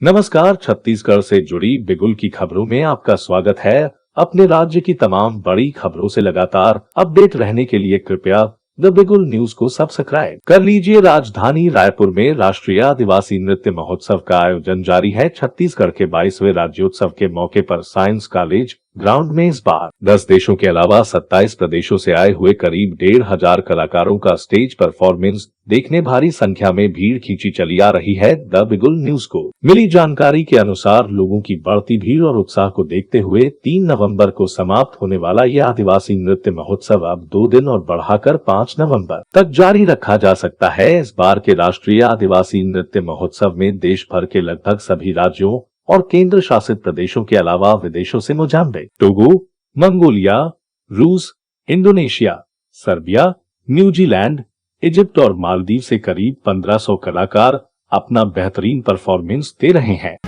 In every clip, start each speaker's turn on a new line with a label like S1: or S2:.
S1: नमस्कार, छत्तीसगढ़ से जुड़ी बिगुल की खबरों में आपका स्वागत है। अपने राज्य की तमाम बड़ी खबरों से लगातार अपडेट रहने के लिए कृपया द बिगुल न्यूज को सब्सक्राइब कर लीजिए। राजधानी रायपुर में राष्ट्रीय आदिवासी नृत्य महोत्सव का आयोजन जारी है। छत्तीसगढ़ के 22वें राज्योत्सव के मौके पर साइंस कॉलेज ग्राउंड में इस बार 10 देशों के अलावा 27 प्रदेशों से आए हुए करीब 1,500 कलाकारों का स्टेज परफॉर्मेंस देखने भारी संख्या में भीड़ खींची चली आ रही है। द बिगुल न्यूज को मिली जानकारी के अनुसार लोगों की बढ़ती भीड़ और उत्साह को देखते हुए 3 नवंबर को समाप्त होने वाला यह आदिवासी नृत्य महोत्सव अब 2 दिन और बढ़ाकर 5 नवंबर तक जारी रखा जा सकता है। इस बार के राष्ट्रीय आदिवासी नृत्य महोत्सव में देश भर के लगभग सभी राज्यों और केंद्र शासित प्रदेशों के अलावा विदेशों से मोजाम्बिक, टोगो, मंगोलिया, रूस, इंडोनेशिया, सर्बिया, न्यूजीलैंड, इजिप्ट और मालदीव से करीब 1500 कलाकार अपना बेहतरीन परफॉर्मेंस दे रहे हैं।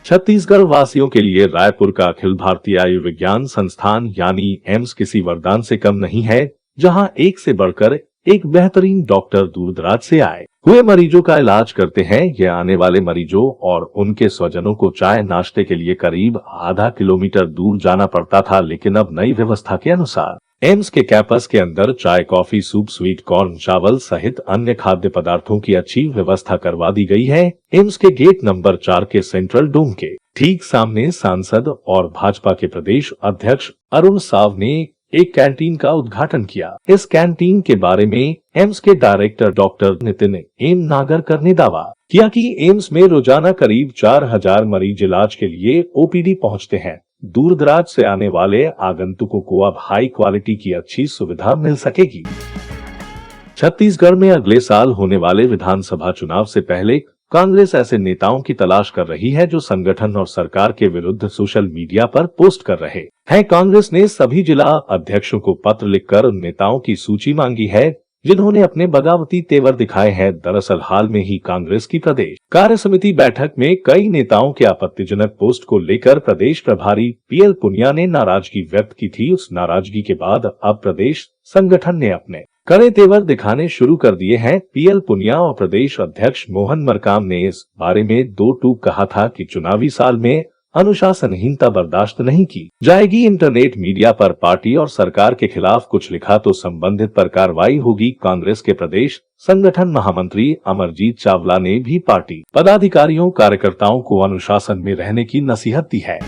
S1: छत्तीसगढ़ वासियों के लिए रायपुर का अखिल भारतीय आयुर्विज्ञान संस्थान यानी एम्स किसी वरदान से कम नहीं है, जहां एक से बढ़कर एक बेहतरीन डॉक्टर दूर दराज से आए हुए मरीजों का इलाज करते हैं। ये आने वाले मरीजों और उनके स्वजनों को चाय नाश्ते के लिए करीब आधा किलोमीटर दूर जाना पड़ता था, लेकिन अब नई व्यवस्था के अनुसार एम्स के कैंपस के अंदर चाय, कॉफी, सूप, स्वीट कॉर्न, चावल सहित अन्य खाद्य पदार्थों की अच्छी व्यवस्था करवा दी गई है। एम्स के गेट नंबर 4 के सेंट्रल डोम के ठीक सामने सांसद और भाजपा के प्रदेश अध्यक्ष अरुण साव ने एक कैंटीन का उद्घाटन किया। इस कैंटीन के बारे में एम्स के director doctor Nitin M Nagarkar ने दावा किया कि एम्स में रोजाना करीब 4000 मरीज इलाज के लिए ओपीडी पहुंचते हैं। दूर दराज से आने वाले आगंतुकों को अब हाई क्वालिटी की अच्छी सुविधा मिल सकेगी। छत्तीसगढ़ में अगले साल होने वाले विधानसभा चुनाव से पहले कांग्रेस ऐसे नेताओं की तलाश कर रही है जो संगठन और सरकार के विरुद्ध सोशल मीडिया पर पोस्ट कर रहे हैं। कांग्रेस ने सभी जिला अध्यक्षों को पत्र लिखकर उन नेताओं की सूची मांगी है जिन्होंने अपने बगावती तेवर दिखाए हैं। दरअसल हाल में ही कांग्रेस की प्रदेश कार्य समिति बैठक में कई नेताओं के आपत्तिजनक पोस्ट को लेकर प्रदेश प्रभारी पीएल पुनिया ने नाराजगी व्यक्त की थी। उस नाराजगी के बाद अब प्रदेश संगठन ने अपने कड़े तेवर दिखाने शुरू कर दिए हैं। पीएल पुनिया और प्रदेश अध्यक्ष मोहन मरकाम ने इस बारे में 2 टूक कहा था कि चुनावी साल में अनुशासनहीनता बर्दाश्त नहीं की जाएगी। इंटरनेट मीडिया पर पार्टी और सरकार के खिलाफ कुछ लिखा तो संबंधित पर कार्रवाई होगी। कांग्रेस के प्रदेश संगठन महामंत्री अमरजीत चावला ने भी पार्टी पदाधिकारियों कार्यकर्ताओं को अनुशासन में रहने की नसीहत दी है।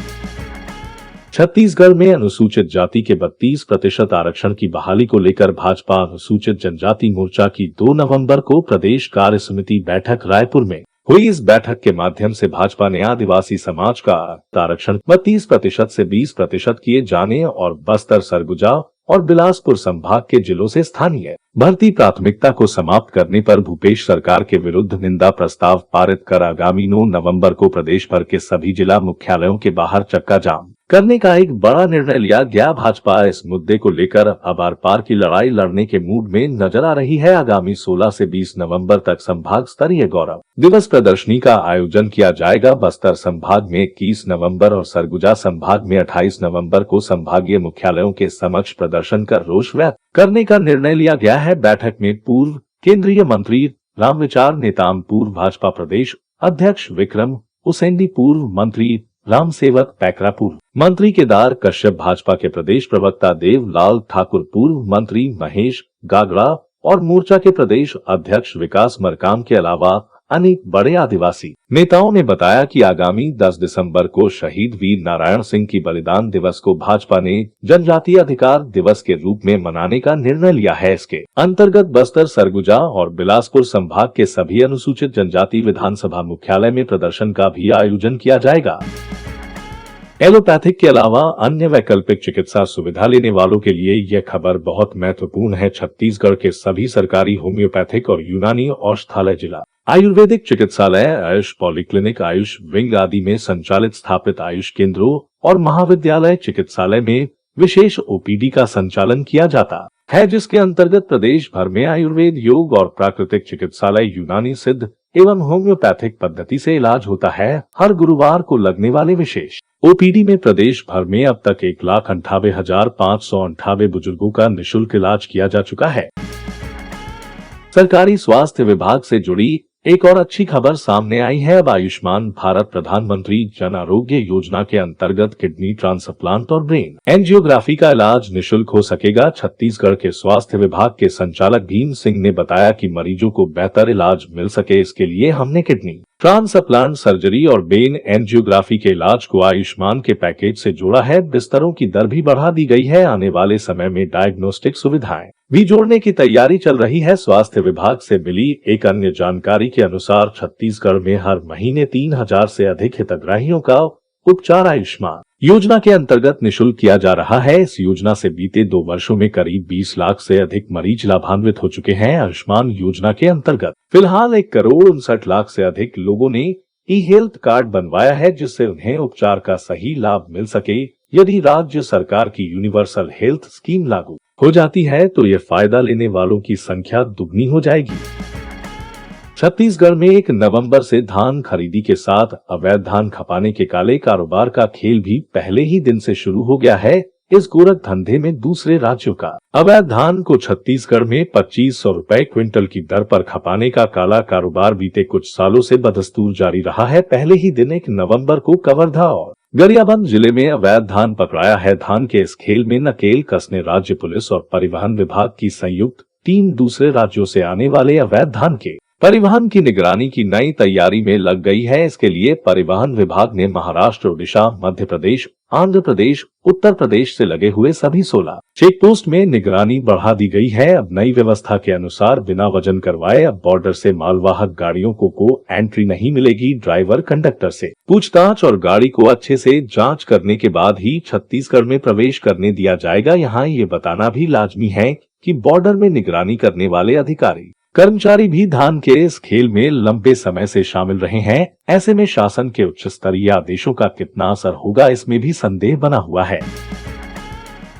S1: छत्तीसगढ़ में अनुसूचित जाति के 32% आरक्षण की बहाली को लेकर भाजपा अनुसूचित जनजाति मोर्चा की 2 नवंबर को प्रदेश कार्य समिति बैठक रायपुर में हुई। इस बैठक के माध्यम से भाजपा ने आदिवासी समाज का आरक्षण 32% से 20% किए जाने और बस्तर, सरगुजा और बिलासपुर संभाग के जिलों से स्थानीय भर्ती प्राथमिकता को समाप्त करने पर भूपेश सरकार के विरुद्ध निंदा प्रस्ताव पारित कर आगामी 9 नवंबर को प्रदेश भर के सभी जिला मुख्यालयों के बाहर चक्का जाम करने का एक बड़ा निर्णय लिया गया। भाजपा इस मुद्दे को लेकर अब आर पार की लड़ाई लड़ने के मूड में नजर आ रही है। आगामी 16 से 20 नवंबर तक संभाग स्तरीय गौरव दिवस प्रदर्शनी का आयोजन किया जाएगा। बस्तर संभाग में 21 नवंबर और सरगुजा संभाग में 28 नवंबर को संभागीय मुख्यालयों के समक्ष प्रदर्शन कर रोष व्यक्त करने का निर्णय लिया गया है। बैठक में पूर्व केंद्रीय मंत्री रामविचार नेताम, पूर्व भाजपा प्रदेश अध्यक्ष विक्रम उसेंडी, पूर्व मंत्री राम सेवक पैकरा, पूर्व मंत्री केदार कश्यप, भाजपा के प्रदेश प्रवक्ता देवलाल ठाकुर, पूर्व मंत्री महेश गागड़ा और मोर्चा के प्रदेश अध्यक्ष विकास मरकाम के अलावा अनेक बड़े आदिवासी नेताओं ने बताया कि आगामी 10 दिसंबर को शहीद वीर नारायण सिंह की बलिदान दिवस को भाजपा ने जनजातीय अधिकार दिवस के रूप में मनाने का निर्णय लिया है। इसके अंतर्गत बस्तर, सरगुजा और बिलासपुर संभाग के सभी अनुसूचित जनजाति विधानसभा मुख्यालय में प्रदर्शन का भी आयोजन किया जाएगा। एलोपैथिक के अलावा अन्य वैकल्पिक चिकित्सा सुविधा लेने वालों के लिए यह खबर बहुत महत्वपूर्ण है। छत्तीसगढ़ के सभी सरकारी होम्योपैथिक और यूनानी औषधालय, जिला आयुर्वेदिक चिकित्सालय, आयुष पॉलीक्लिनिक, आयुष विंग आदि में संचालित स्थापित आयुष केंद्रों और महाविद्यालय चिकित्सालय में विशेष ओपीडी का संचालन किया जाता है, जिसके अंतर्गत प्रदेश भर में आयुर्वेद, योग और प्राकृतिक चिकित्सालय, यूनानी, सिद्ध एवं होम्योपैथिक पद्धति से इलाज होता है। हर गुरुवार को लगने वाले विशेष ओपीडी में प्रदेश भर में अब तक 1,98,598 बुजुर्गों का निःशुल्क इलाज किया जा चुका है। सरकारी स्वास्थ्य विभाग से जुड़ी एक और अच्छी खबर सामने आई है। अब आयुष्मान भारत प्रधानमंत्री जन आरोग्य योजना के अंतर्गत किडनी ट्रांसप्लांट और ब्रेन एंजियोग्राफी का इलाज निशुल्क हो सकेगा। छत्तीसगढ़ के स्वास्थ्य विभाग के संचालक भीम सिंह ने बताया कि मरीजों को बेहतर इलाज मिल सके, इसके लिए हमने किडनी ट्रांसप्लांट सर्जरी और ब्रेन एंजियोग्राफी के इलाज को आयुष्मान के पैकेज से जोड़ा है। बिस्तरों की दर भी बढ़ा दी गई है। आने वाले समय में डायग्नोस्टिक सुविधाएं भी जोड़ने की तैयारी चल रही है। स्वास्थ्य विभाग से मिली एक अन्य जानकारी के अनुसार छत्तीसगढ़ में हर महीने 3000 से अधिक हितग्राहियों का उपचार आयुष्मान योजना के अंतर्गत निशुल्क किया जा रहा है। इस योजना से बीते 2 वर्षों में करीब 20 लाख से अधिक मरीज लाभान्वित हो चुके हैं। आयुष्मान योजना के अंतर्गत फिलहाल 1,59,00,000 से अधिक लोगों ने ई हेल्थ कार्ड बनवाया है, जिससे उन्हें उपचार का सही लाभ मिल सके। यदि राज्य सरकार की यूनिवर्सल हेल्थ स्कीम लागू हो जाती है तो ये फायदा लेने वालों की संख्या दुगनी हो जाएगी। छत्तीसगढ़ में 1 नवंबर से धान खरीदी के साथ अवैध धान खपाने के काले कारोबार का खेल भी पहले ही दिन से शुरू हो गया है। इस गोरख धंधे में दूसरे राज्यों का अवैध धान को छत्तीसगढ़ में 2500 रुपए क्विंटल की दर पर खपाने का काला कारोबार बीते कुछ सालों से बदस्तूर जारी रहा है। पहले ही दिन 1 नवंबर को कवर्धा और गरियाबंद जिले में अवैध धान पकड़ाया है। धान के इस खेल में नकेल कसने राज्य पुलिस और परिवहन विभाग की संयुक्त टीम दूसरे राज्यों से आने वाले अवैध धान के परिवहन की निगरानी की नई तैयारी में लग गई है। इसके लिए परिवहन विभाग ने महाराष्ट्र, उड़ीसा, मध्य प्रदेश, आंध्र प्रदेश, उत्तर प्रदेश से लगे हुए सभी 16 चेक पोस्ट में निगरानी बढ़ा दी गई है। अब नई व्यवस्था के अनुसार बिना वजन करवाए अब बॉर्डर से मालवाहक गाड़ियों को एंट्री नहीं मिलेगी। ड्राइवर, कंडक्टर से पूछताछ और गाड़ी को अच्छे से जांच करने के बाद ही छत्तीसगढ़ में प्रवेश करने दिया जाएगा। यहाँ ये बताना भी लाजमी है कि बॉर्डर में निगरानी करने वाले अधिकारी कर्मचारी भी धान के इस खेल में लंबे समय से शामिल रहे हैं। ऐसे में शासन के उच्च स्तरीय आदेशों का कितना असर होगा, इसमें भी संदेह बना हुआ है।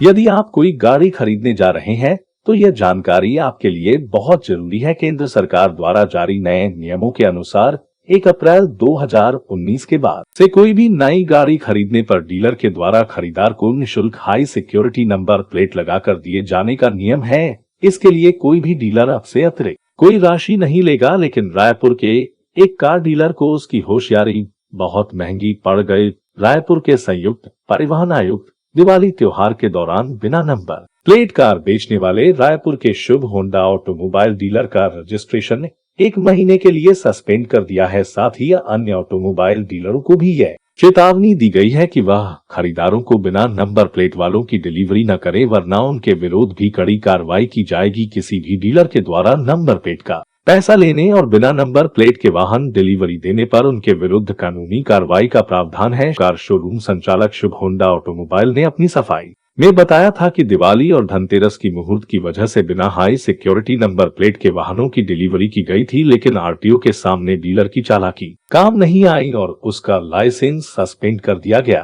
S1: यदि आप कोई गाड़ी खरीदने जा रहे हैं तो यह जानकारी आपके लिए बहुत जरूरी है। केंद्र सरकार द्वारा जारी नए नियमों के अनुसार 1 अप्रैल 2019 के बाद से कोई भी नई गाड़ी खरीदने पर डीलर के द्वारा खरीदार को निःशुल्क हाई सिक्योरिटी नंबर प्लेट लगाकर दिए जाने का नियम है। इसके लिए कोई भी डीलर आपसे अतिरिक्त कोई राशि नहीं लेगा। लेकिन रायपुर के एक कार डीलर को उसकी होशियारी बहुत महंगी पड़ गई। रायपुर के संयुक्त परिवहन आयुक्त दिवाली त्योहार के दौरान बिना नंबर प्लेट कार बेचने वाले रायपुर के शुभ होंडा ऑटोमोबाइल डीलर का रजिस्ट्रेशन 1 महीने के लिए सस्पेंड कर दिया है। साथ ही अन्य ऑटोमोबाइल डीलरों को भी यह चेतावनी दी गई है कि वह खरीदारों को बिना नंबर प्लेट वालों की डिलीवरी न करें, वरना उनके विरोध भी कड़ी कार्रवाई की जाएगी। किसी भी डीलर के द्वारा नंबर प्लेट का पैसा लेने और बिना नंबर प्लेट के वाहन डिलीवरी देने पर उनके विरुद्ध कानूनी कार्रवाई का प्रावधान है। कार शोरूम संचालक शुभ होंडा ऑटोमोबाइल ने अपनी सफाई में बताया था कि दिवाली और धनतेरस की मुहूर्त की वजह से बिना हाई सिक्योरिटी नंबर प्लेट के वाहनों की डिलीवरी की गई थी, लेकिन आरटीओ के सामने डीलर की चालाकी काम नहीं आई और उसका लाइसेंस सस्पेंड कर दिया गया।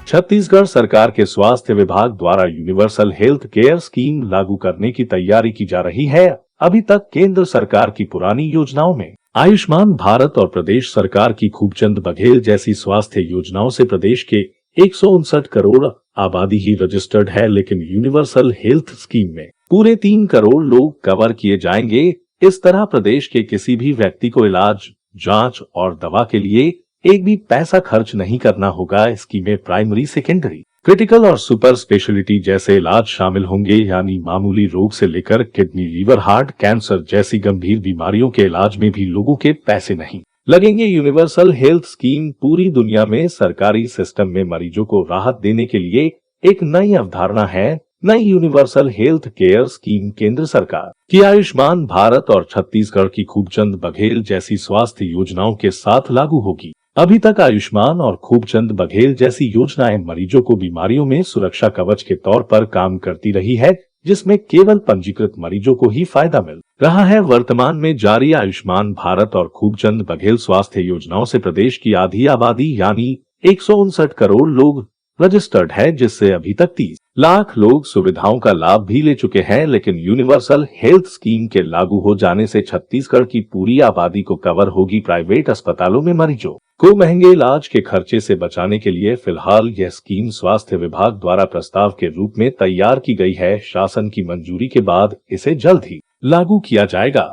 S1: छत्तीसगढ़ सरकार के स्वास्थ्य विभाग द्वारा यूनिवर्सल हेल्थ केयर स्कीम लागू करने की तैयारी की जा रही है। अभी तक केंद्र सरकार की पुरानी योजनाओं में आयुष्मान भारत और प्रदेश सरकार की खूबचंद बघेल जैसी स्वास्थ्य योजनाओं से प्रदेश के 159 करोड़ आबादी ही रजिस्टर्ड है, लेकिन यूनिवर्सल हेल्थ स्कीम में पूरे 3 करोड़ लोग कवर किए जाएंगे। इस तरह प्रदेश के किसी भी व्यक्ति को इलाज, जांच और दवा के लिए एक भी पैसा खर्च नहीं करना होगा। स्कीम में प्राइमरी, सेकेंडरी, क्रिटिकल और सुपर स्पेशलिटी जैसे इलाज शामिल होंगे, यानी मामूली रोग से लेकर किडनी, लीवर, हार्ट, कैंसर जैसी गंभीर बीमारियों के इलाज में भी लोगों के पैसे नहीं लगेंगे। यूनिवर्सल हेल्थ स्कीम पूरी दुनिया में सरकारी सिस्टम में मरीजों को राहत देने के लिए एक नई अवधारणा है। नई यूनिवर्सल हेल्थ केयर स्कीम केंद्र सरकार की आयुष्मान भारत और छत्तीसगढ़ की खूबचंद बघेल जैसी स्वास्थ्य योजनाओं के साथ लागू होगी। अभी तक आयुष्मान और खूबचंद बघेल जैसी योजनाएं मरीजों को बीमारियों में सुरक्षा कवच के तौर पर काम करती रही है, जिसमें केवल पंजीकृत मरीजों को ही फायदा मिल रहा है। वर्तमान में जारी आयुष्मान भारत और खूबचंद बघेल स्वास्थ्य योजनाओं से प्रदेश की आधी आबादी यानी 159 करोड़ लोग रजिस्टर्ड है, जिससे अभी तक 30 लाख लोग सुविधाओं का लाभ भी ले चुके हैं। लेकिन यूनिवर्सल हेल्थ स्कीम के लागू हो जाने से छत्तीसगढ़ की पूरी आबादी को कवर होगी। प्राइवेट अस्पतालों में मरीजों को महंगे इलाज के खर्चे से बचाने के लिए फिलहाल यह स्कीम स्वास्थ्य विभाग द्वारा प्रस्ताव के रूप में तैयार की गई है। शासन की मंजूरी के बाद इसे जल्द ही लागू किया जाएगा।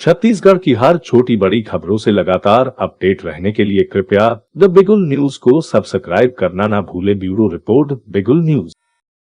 S1: छत्तीसगढ़ की हर छोटी बड़ी खबरों से लगातार अपडेट रहने के लिए कृपया द बिगुल न्यूज को सब्सक्राइब करना ना भूले। ब्यूरो रिपोर्ट, बिगुल न्यूज।